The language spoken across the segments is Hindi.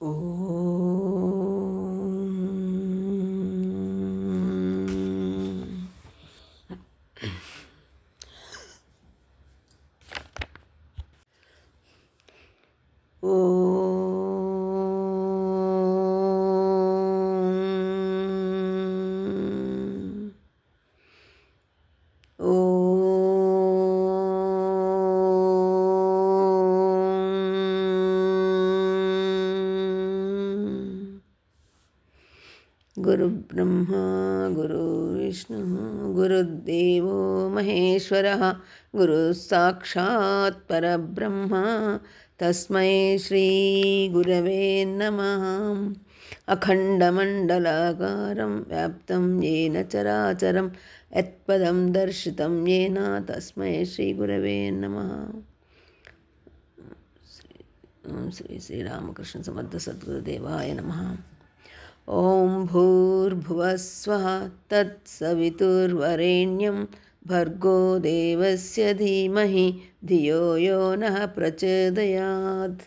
ओम। गुरु ब्रह्मा गुरु विष्णु गुरुदेवो महेश्वरः गुरु साक्षात् परब्रह्म तस्मै श्री गुरवे नमः। अखण्डमण्डलाकारं व्याप्तं येन चराचरं यत्पदं दर्शितं येन तस्मै श्री गुरवे नमः। ओम श्री श्री रामकृष्ण समर्थ सद्गुरुदेवाय नमः। ओम भूर्भुवः स्वः तत्सवितुर्वरेण्यं भर्गो देवस्य धीमहि धियो यो नः प्रचोदयात्।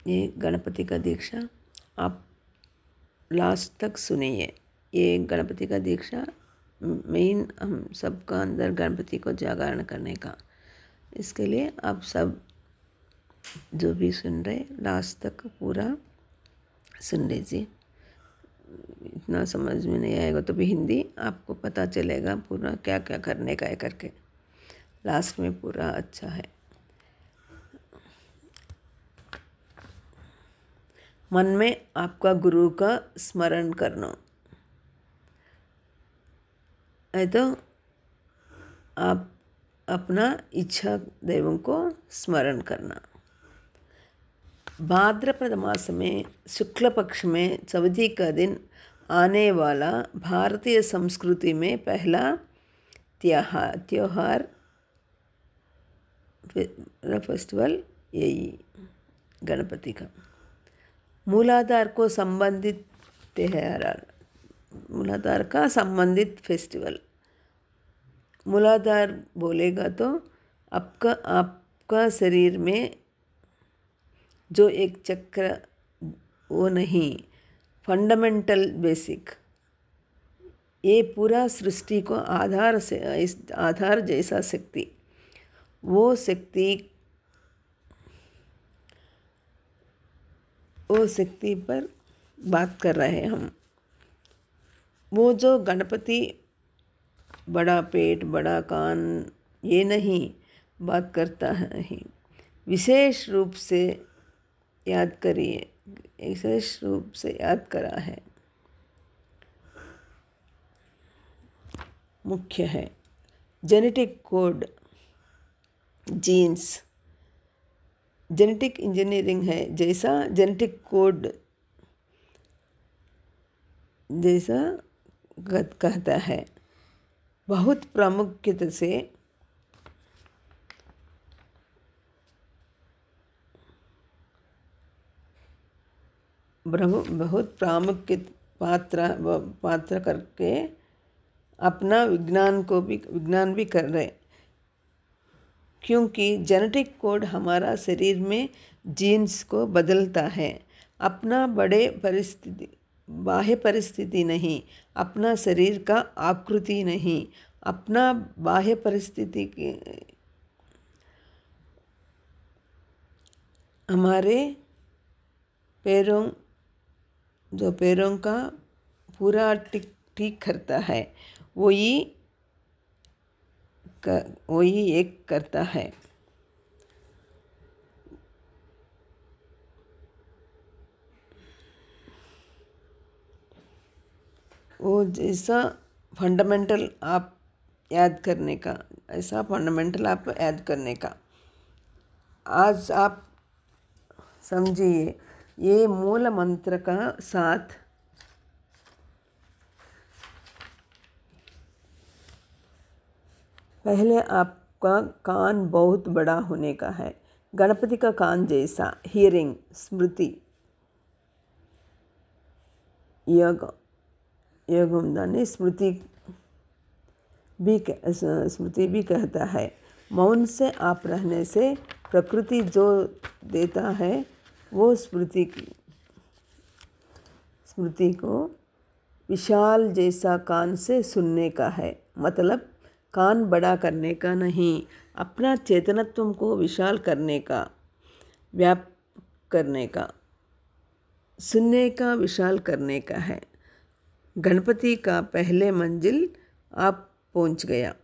ये गणपति का दीक्षा आप लास्ट तक सुनिए। ये गणपति का दीक्षा मेन हम सबका अंदर गणपति को जागरण करने का, इसके लिए आप सब जो भी सुन रहे लास्ट तक पूरा सुन लीजिए। इतना समझ में नहीं आएगा तो भी हिंदी आपको पता चलेगा पूरा क्या क्या करने का है करके। लास्ट में पूरा अच्छा है। मन में आपका गुरु का स्मरण करना है तो आप अपना इच्छा देवों को स्मरण करना। भाद्रपद मास में शुक्ल पक्ष में चौथी का दिन आने वाला भारतीय संस्कृति में पहला त्योहार फेस्टिवल यही गणपति का मूलाधार को संबंधित त्योहार, मूलाधार का संबंधित फेस्टिवल। मूलाधार बोलेगा तो आपका शरीर में जो एक चक्र वो नहीं, फंडामेंटल बेसिक, ये पूरा सृष्टि को आधार से इस आधार जैसा शक्ति, वो शक्ति पर बात कर रहे हैं हम। वो जो गणपति बड़ा पेट बड़ा कान ये नहीं बात करता है, विशेष रूप से याद करिए, विशेष रूप से याद करा है। मुख्य है genetic code, genes, genetic engineering है जैसा जेनेटिक कोड जैसा कहता है। बहुत प्रामुख्यता से बहुत प्रामुख्य पात्र करके अपना विज्ञान भी कर रहे, क्योंकि जेनेटिक कोड हमारा शरीर में जीन्स को बदलता है। अपना बाह्य परिस्थिति नहीं, अपना शरीर का आकृति नहीं, अपना बाह्य परिस्थिति के हमारे पैरों का पूरा ठीक करता है, वही एक करता है। वो जैसा फंडामेंटल आप याद करने का, ऐसा फंडामेंटल आप याद करने का। आज आप समझिए, ये मूल मंत्र का साथ पहले आपका कान बहुत बड़ा होने का है, गणपति का कान जैसा, हियरिंग, स्मृति, योगम दानी स्मृति भी स्मृति भी कहता है। मौन से आप रहने से प्रकृति जो देता है वो स्मृति को विशाल जैसा कान से सुनने का है। मतलब कान बड़ा करने का नहीं, अपना चेतनत्व को विशाल करने का, व्यापक करने का, सुनने का, विशाल करने का है। गणपति का पहले मंजिल आप पहुंच गया।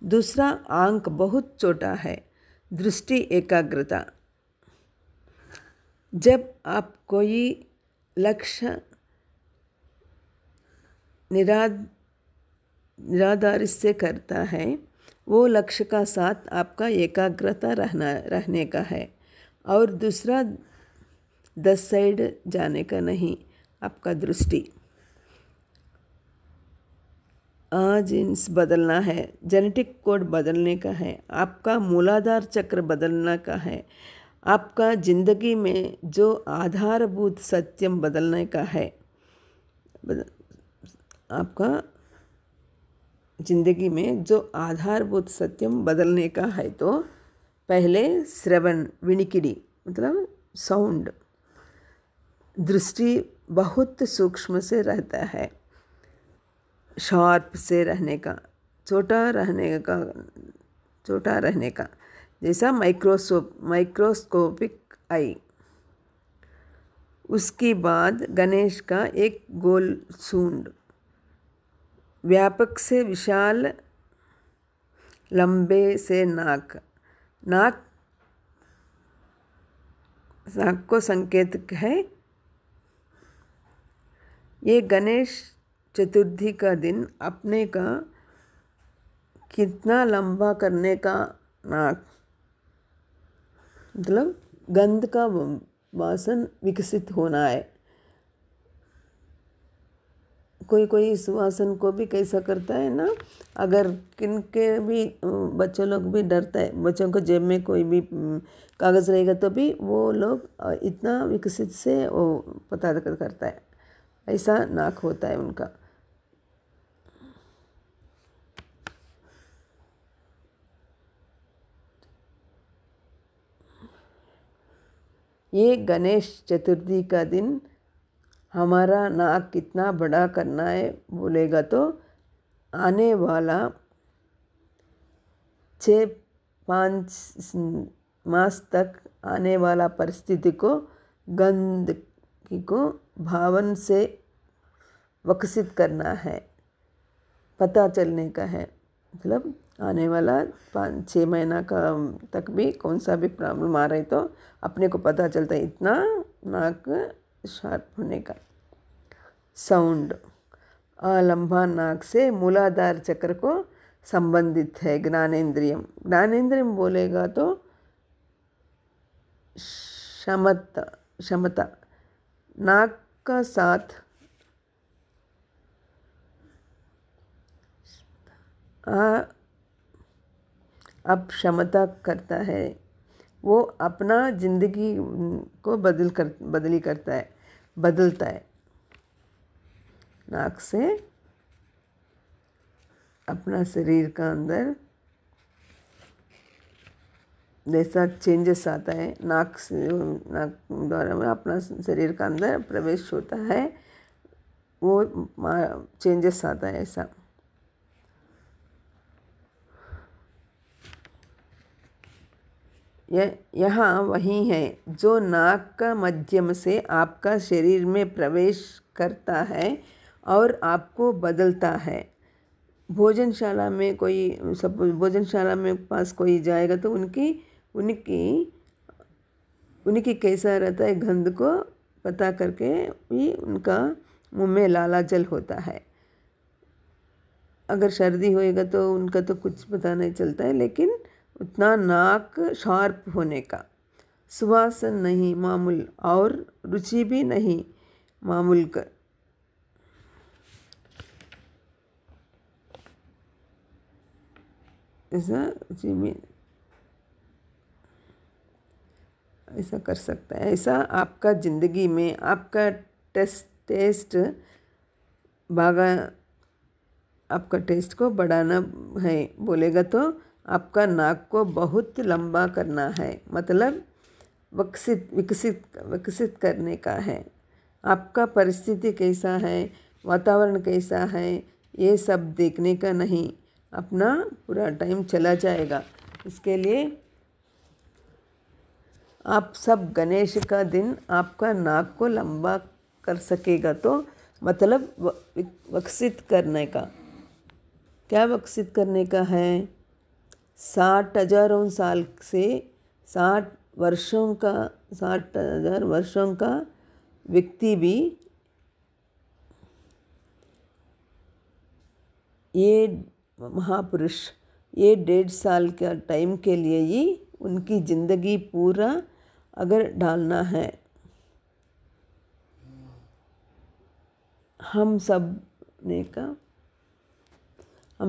दूसरा आंक बहुत छोटा है, दृष्टि एकाग्रता। जब आप कोई लक्ष्य निराधार से करता है, वो लक्ष्य का साथ आपका एकाग्रता रहने का है। और दूसरा 10 साइड जाने का नहीं, आपका दृष्टि। जीन्स बदलना है, जेनेटिक कोड बदलने का है, आपका मूलाधार चक्र बदलने का है, आपका जिंदगी में जो आधारभूत सत्यम बदलने का है। आपका जिंदगी में जो आधारभूत सत्यम बदलने का है, तो पहले श्रवण, विनिकिडी मतलब साउंड, दृष्टि बहुत सूक्ष्म से रहता है, शार्प से रहने का, छोटा रहने का, जैसा माइक्रोस्कोपिक आई। उसके बाद गणेश का एक गोल सूंड, व्यापक से विशाल, लंबे से नाक को संकेत है। ये गणेश चतुर्थी का दिन अपने का कितना लंबा करने का नाक, मतलब गंध का वासन विकसित होना है। कोई इस वासन को भी कैसा करता है ना, अगर किनके भी बच्चों लोग भी डरता है, बच्चों को जेब में कोई भी कागज़ रहेगा तो भी वो लोग इतना विकसित से वो पता करता है, ऐसा नाक होता है उनका। ये गणेश चतुर्थी का दिन हमारा नाक कितना बड़ा करना है बोलेगा तो आने वाला 6-5 मास तक आने वाला परिस्थिति को गंदगी को भावन से विकसित करना है, पता चलने का है। मतलब आने वाला 5-6 महीना का तक भी कौन सा भी प्रॉब्लम आ रही तो अपने को पता चलता है, इतना नाक शार्प होने का। साउंड, लंबा नाक से मूलाधार चक्र को संबंधित है। ज्ञानेंद्रियम बोलेगा तो क्षमता, नाक का साथ अब क्षमता करता है, वो अपना जिंदगी को बदलता है। नाक से अपना शरीर का अंदर जैसा चेंजेस आता है, नाक द्वारा में अपना शरीर का अंदर प्रवेश होता है, वो चेंजेस आता है ऐसा। यहाँ वही है जो नाक का माध्यम से आपका शरीर में प्रवेश करता है और आपको बदलता है। भोजनशाला में भोजनशाला में पास कोई जाएगा तो उनकी कैसा रहता है, गंध को पता करके भी उनका मुंह में लाला जल होता है। अगर सर्दी होएगा तो उनका तो कुछ पता नहीं चलता है, लेकिन उतना नाक शार्प होने का, सुवासन नहीं मामूल और रुचि भी नहीं मामूल का। ऐसा रुचि में ऐसा कर सकता है। ऐसा आपका ज़िंदगी में आपका टेस्ट आपका टेस्ट को बढ़ाना है बोलेगा तो आपका नाक को बहुत लंबा करना है, मतलब विकसित करने का है। आपका परिस्थिति कैसा है, वातावरण कैसा है, ये सब देखने का नहीं, अपना पूरा टाइम चला जाएगा। इसके लिए आप सब गणेश का दिन आपका नाक को लंबा कर सकेगा, तो मतलब विकसित करने का। क्या विकसित करने का है? 60,000 साल से 60,000 वर्षों का व्यक्ति भी ये महापुरुष ये 1.5 साल का टाइम के लिए ही उनकी ज़िंदगी पूरा अगर डालना है, हम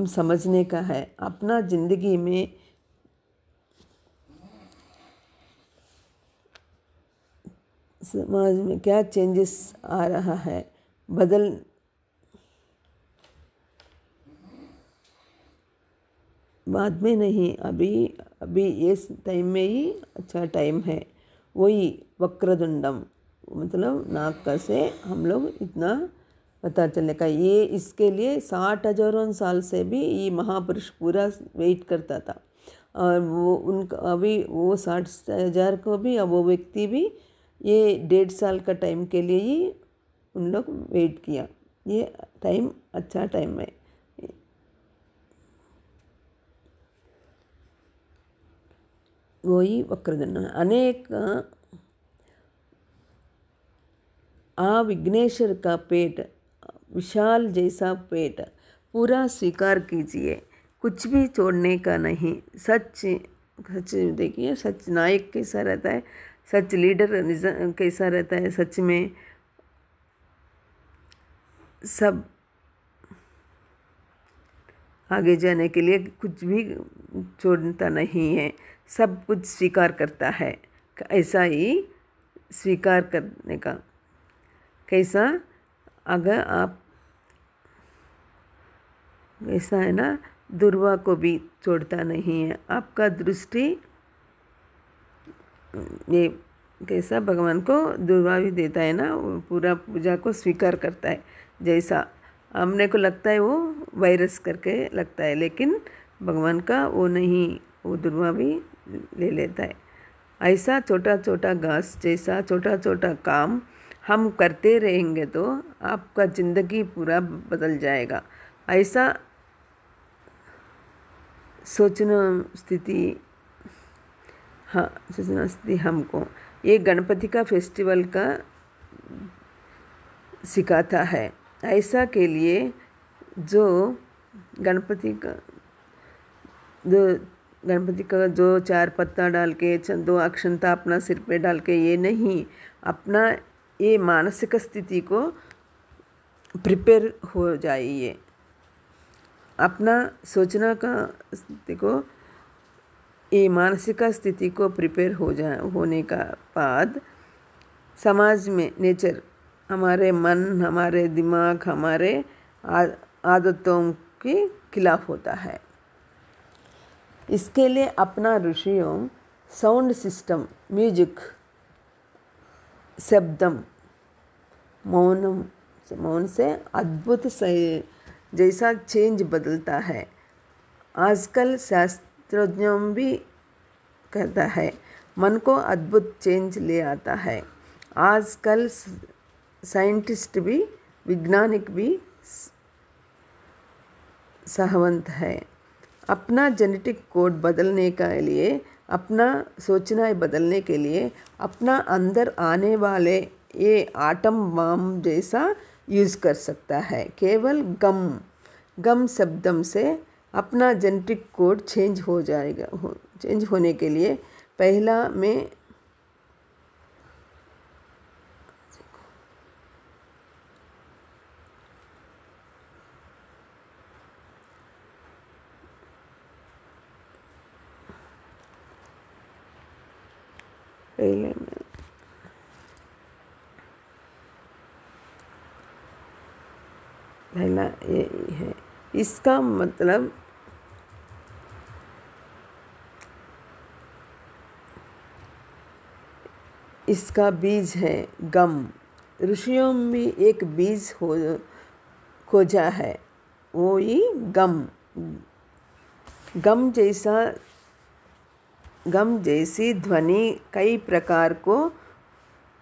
समझने का है अपना ज़िंदगी में समाज में क्या चेंजेस आ रहा है, बाद में नहीं, अभी इस टाइम में ही अच्छा टाइम है। वही वक्रतुंडम, मतलब नाक का से हम लोग इतना पता चलने का। ये इसके लिए 60,000 साल से भी ये महापुरुष पूरा वेट करता था, और वो उनका अभी वो 60,000 को भी, अब वो व्यक्ति भी ये 1.5 साल का टाइम के लिए ही उन लोग वेट किया। ये टाइम अच्छा टाइम है। वही वक्रतुंड अनेक विघ्नेश्वर का पेट, विशाल जैसा पेट पूरा स्वीकार कीजिए, कुछ भी छोड़ने का नहीं। सच देखिए, सच नायक कैसा रहता है, सच लीडर कैसा रहता है, सच में सब आगे जाने के लिए कुछ भी छोड़ता नहीं है, सब कुछ स्वीकार करता है। ऐसा ही स्वीकार करने का कैसा, अगर आप ऐसा है ना, दुर्वा को भी छोड़ता नहीं है। आपका दृष्टि ये कैसा भगवान को दुर्वा भी देता है ना, वो पूरा पूजा को स्वीकार करता है। जैसा हमने को लगता है वो वायरस करके लगता है, लेकिन भगवान का वो नहीं, वो दुर्वा भी ले लेता है। ऐसा छोटा छोटा घास जैसा छोटा छोटा काम हम करते रहेंगे तो आपका ज़िंदगी पूरा बदल जाएगा। ऐसा सोचना स्थिति, हाँ सोचना स्थिति हमको ये गणपति का फेस्टिवल का सिखाता है। ऐसा के लिए जो गणपति का जो 4 पत्ता डाल के 2 अक्षंता अपना सिर पे डाल के, ये नहीं, अपना ये मानसिक स्थिति को प्रिपेयर हो जाइए। अपना सोचना का स्थिति को, ये मानसिक स्थिति को प्रिपेयर होने का बाद समाज में नेचर, हमारे मन, हमारे दिमाग, हमारे आदतों के खिलाफ होता है। इसके लिए अपना ऋषियों साउंड सिस्टम, म्यूजिक, शब्दम, मौन से अद्भुत जैसा चेंज बदलता है। आजकल शास्त्रज्ञों भी कहता है मन को अद्भुत चेंज ले आता है। आजकल साइंटिस्ट भी, वैज्ञानिक भी सहमत है। अपना जेनेटिक कोड बदलने के लिए, अपना सोचना बदलने के लिए, अपना अंदर आने वाले ये आटम बम जैसा यूज़ कर सकता है। केवल गम शब्दम से अपना जेनेटिक कोड चेंज हो जाएगा। चेंज होने के लिए पहला में पहला ये है, इसका मतलब इसका बीज है गम। ऋषियों में भी एक बीज खोजा है, वो ही गम। गम जैसी ध्वनि कई प्रकार को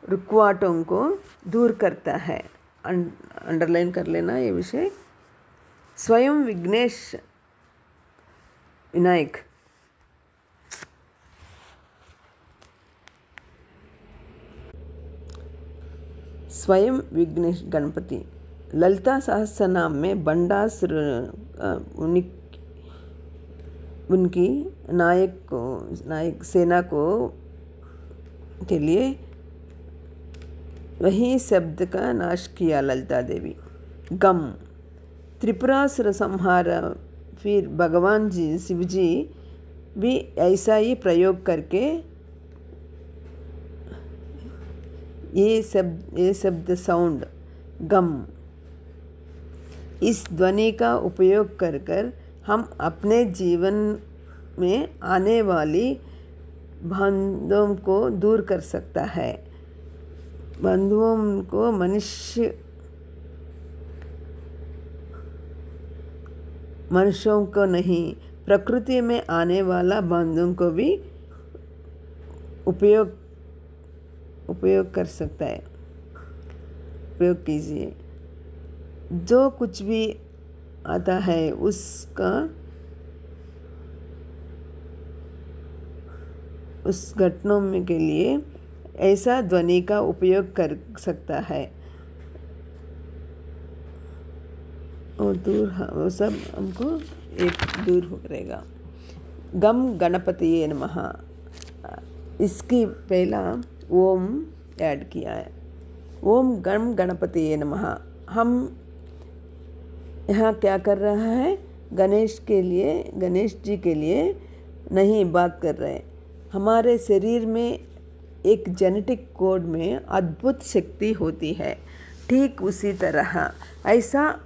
रुकावटों को दूर करता है। अंडरलाइन कर लेना ये विषय। स्वयं विनायक स्वयं विघ्नेश गणपति ललिता सहस्रनाम में बंडासुर उनकी नायक सेना के लिए वही शब्द का नाश किया ललिता देवी। गम त्रिपुरासुर संहार, फिर भगवान जी शिव जी भी ऐसा ही प्रयोग करके ये शब्द साउंड गम, इस ध्वनि का उपयोग कर हम अपने जीवन में आने वाली बाधाओं को दूर कर सकता है। बाधाओं को मनुष्यों को नहीं, प्रकृति में आने वाला बाधाओं को भी उपयोग कर सकता है। उपयोग कीजिए। जो कुछ भी आता है उस घटनाओं में के लिए ऐसा ध्वनि का उपयोग कर सकता है और दूर वो सब हमको एक दूर हो करेगा। गम गणपतिये नमः, इसकी पहला ओम ऐड किया है। ओम गम गणपतिये नमः। हम यहाँ क्या कर रहा है, गणेश जी के लिए नहीं बात कर रहे। हमारे शरीर में एक जेनेटिक कोड में अद्भुत शक्ति होती है। ठीक उसी तरह ऐसा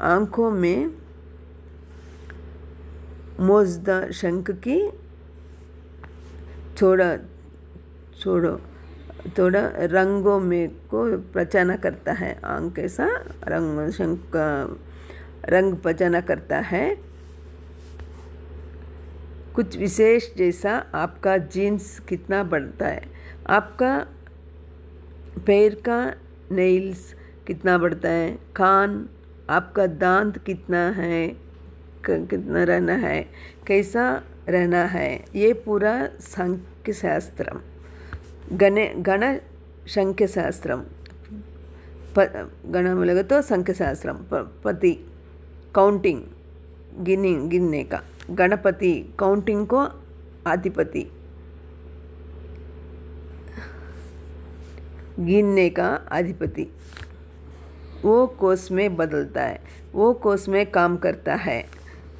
आँखों में मौजूदा शंख की थोड़ा रंगों में को प्रचार करता है। आँख कैसा शंख का रंग प्रचार करता है। कुछ विशेष जैसा आपका जीन्स कितना बढ़ता है, आपका पैर का नेल्स कितना बढ़ता है, कान, आपका दांत कितना है, कितना रहना है, कैसा रहना है, ये पूरा सांख्य शास्त्र, गण संख्य शास्त्र, गण मिलेगा तो संख्य शास्त्र, पति काउंटिंग गिनने का, गणपति काउंटिंग को अधिपति, गिनने का अधिपति, वो कोष में बदलता है, वो कोष में काम करता है।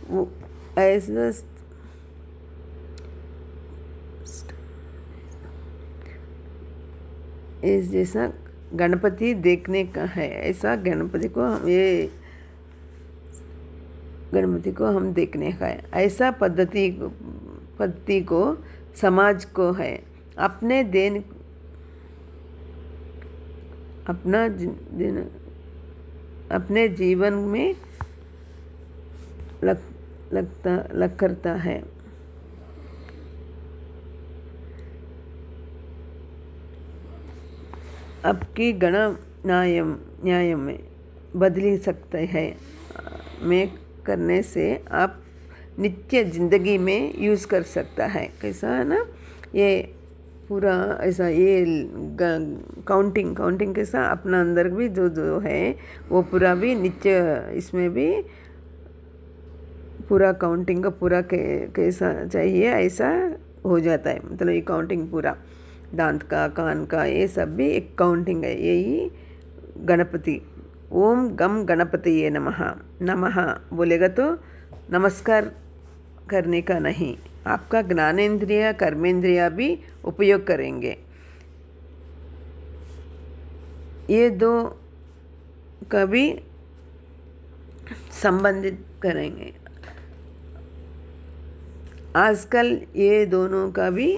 वो ऐसा इस जैसा गणपति देखने का है, ऐसा गणपति को हम देखने का है। ऐसा पद्धति को समाज को है। अपने जीवन में लग करता है। आपकी गण न्याय में बदल सकते हैं में करने से आप नित्य जिंदगी में यूज़ कर सकता है। कैसा है ना, ये पूरा ऐसा ये काउंटिंग कैसा अपना अंदर भी जो है वो पूरा भी नित्य, इसमें भी पूरा काउंटिंग का पूरा कैसा चाहिए ऐसा हो जाता है। मतलब ये काउंटिंग पूरा दांत का, कान का, ये सब भी एक काउंटिंग है। यही गणपति। ओम गम गणपतिये नमः। नमः बोलेगा तो नमस्कार करने का नहीं, आपका ज्ञानेंद्रिय कर्मेंद्रिय भी उपयोग करेंगे। ये दो का भी संबंधित करेंगे। आजकल ये दोनों का भी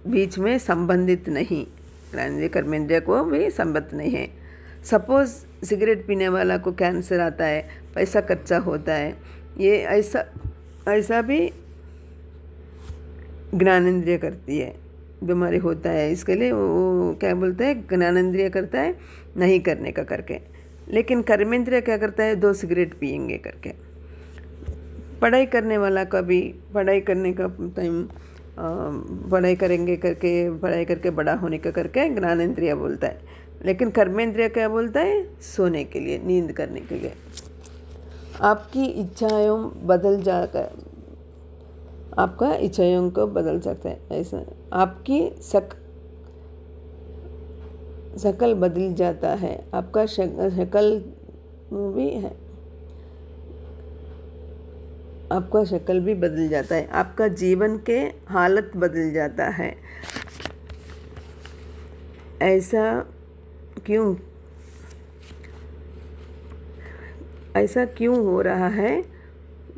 बीच में संबंधित नहीं, ज्ञानेंद्रिय कर्मेंद्रिय को भी संबंध नहीं है। सपोज़ सिगरेट पीने वाला को कैंसर आता है, पैसा खर्चा होता है, ये ऐसा भी ज्ञानेंद्रिय करती है, बीमारी होता है, इसके लिए वो क्या बोलते हैं, ज्ञानेंद्रिय करता है नहीं करने का करके। लेकिन कर्मेंद्रिय क्या करता है, 2 सिगरेट पिएंगे करके। पढ़ाई करने वाला का भी पढ़ाई करने का टाइम पढ़ाई करेंगे करके, पढ़ाई करके बड़ा होने का करके ज्ञानेंद्रिय बोलता है। लेकिन कर्मेंद्रिय क्या बोलता है, सोने के लिए, नींद करने के लिए। आपकी इच्छाएं बदल जाकर आपका इच्छाओं को बदल सकता है, ऐसा आपकी शकल बदल जाता है, आपका शकल भी है, आपका शक्ल भी बदल जाता है, आपका जीवन के हालत बदल जाता है। ऐसा क्यों हो रहा है?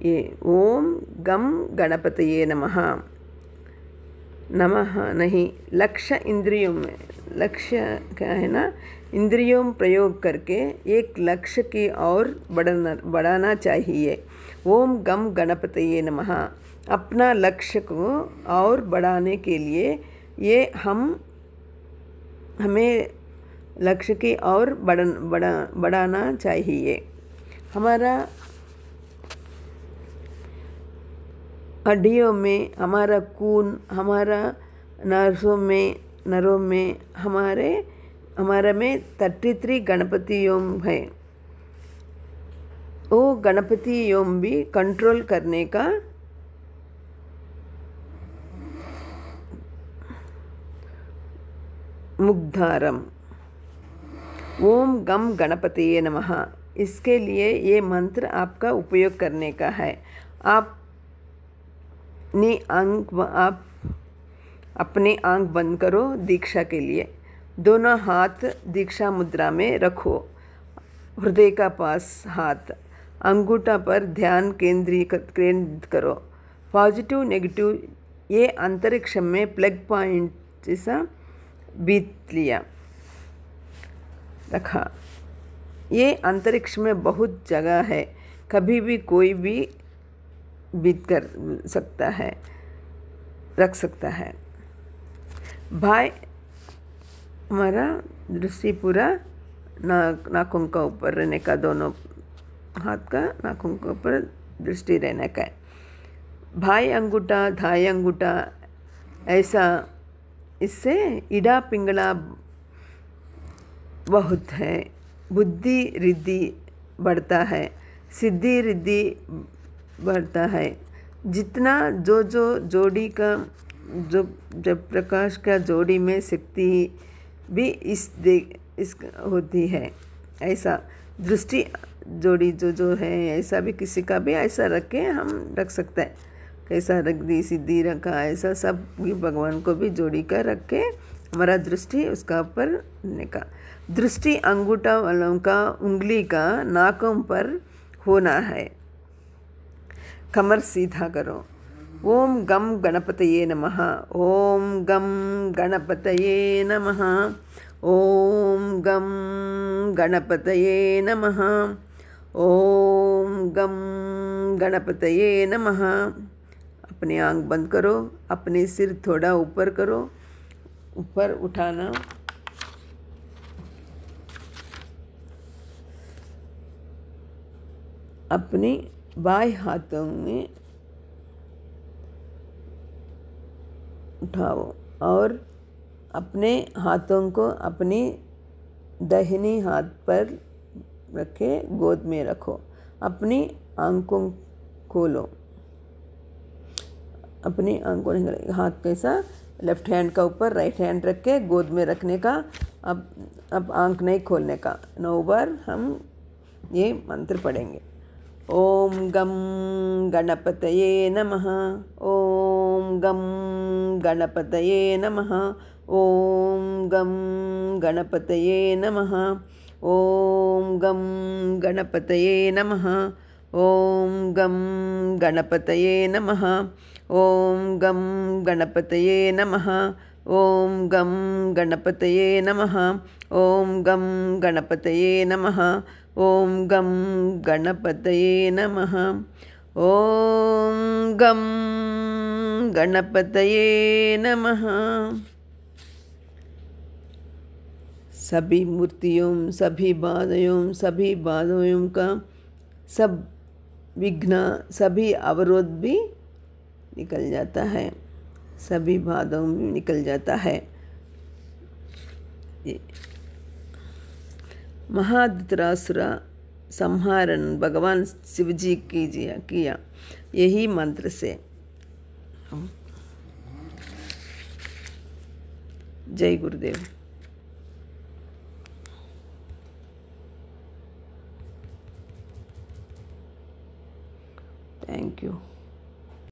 ये ओम गम गणपतये नमः, नमः नहीं, लक्ष्य इंद्रियों में, लक्ष्य क्या है ना, इंद्रियों प्रयोग करके एक लक्ष्य की ओर बढ़ाना चाहिए। ओम गम गणपतये नमः, अपना लक्ष्य को और बढ़ाने के लिए ये हमें लक्ष्य की ओर बढ़ाना चाहिए। हमारा हड्डियों में, हमारा खून, हमारा नरों में हमारे में 33 गणपति योम है। वो गणपति योम भी कंट्रोल करने का मुग्धारम। ओम गम गणपतये नमः, इसके लिए ये मंत्र आपका उपयोग करने का है। आप अपने आंख बंद करो दीक्षा के लिए, दोनों हाथ दीक्षा मुद्रा में रखो, हृदय का पास हाथ, अंगूठा पर ध्यान केंद्रित करो। पॉजिटिव नेगेटिव ये अंतरिक्ष में प्लग पॉइंट जैसा बीत लिया रखा। ये अंतरिक्ष में बहुत जगह है, कभी भी कोई भी बीत कर सकता है, रख सकता है। भाई हमारा दृष्टि पूरा नाखून का ऊपर रहने का, दोनों हाथ का नाखून के ऊपर दृष्टि रहने का है। भाई अंगूठा, धाई अंगूठा, ऐसा इससे इड़ा पिंगला बहुत है। बुद्धि रिद्धि बढ़ता है, सिद्धि रिद्धि बढ़ता है। जितना जो जोड़ी का जब प्रकाश का जोड़ी में शक्ति भी इस होती है। ऐसा दृष्टि जोड़ी जो है, ऐसा भी किसी का भी ऐसा रख के हम रख सकते हैं। कैसा रख दी, सीधी रखा, ऐसा सब भगवान को भी जोड़ी कर रख के हमारा दृष्टि उसका ऊपर रखने का। दृष्टि अंगूठा वालों का उंगली का नाकों पर होना है। कमर सीधा करो। ओम गम गणपतये नमः, ओम गम गणपतये नमः, ओम गम गणपतये नमः, ओम गम गणपतये नमः। अपनी आंख बंद करो, अपने सिर थोड़ा ऊपर करो, ऊपर उठाना। अपने बाएं हाथों में उठाओ और अपने हाथों को अपनी दाहिनी हाथ पर रखे, गोद में रखो। अपनी आंखों खोलो, अपनी आंखों हाथ कैसा लेफ्ट हैंड का ऊपर राइट हैंड रख के गोद में रखने का। अब आंख नहीं खोलने का। 9 बार हम ये मंत्र पढ़ेंगे। ओम गम गणपतये नमः, ओम गम गणपतये नमः, ओम गम गणपतये नमः। ओम गम गणपतये नमः। ओम गम गणपतये नमः। ओम गम गणपतये नमः। ओम गम गणपतये नमः। ओम गम गणपतये नमः। ओम गम गणपतये नमः। ओम गम गणपतये नमः। सभी मूर्तियों, सभी बाधाओं का सब विघ्न, सभी अवरोध भी निकल जाता है, सभी बाधाओं भी निकल जाता है। महाधृतरासुर संहारण भगवान शिवजी किया यही मंत्र से। जय गुरुदेव। Thank you.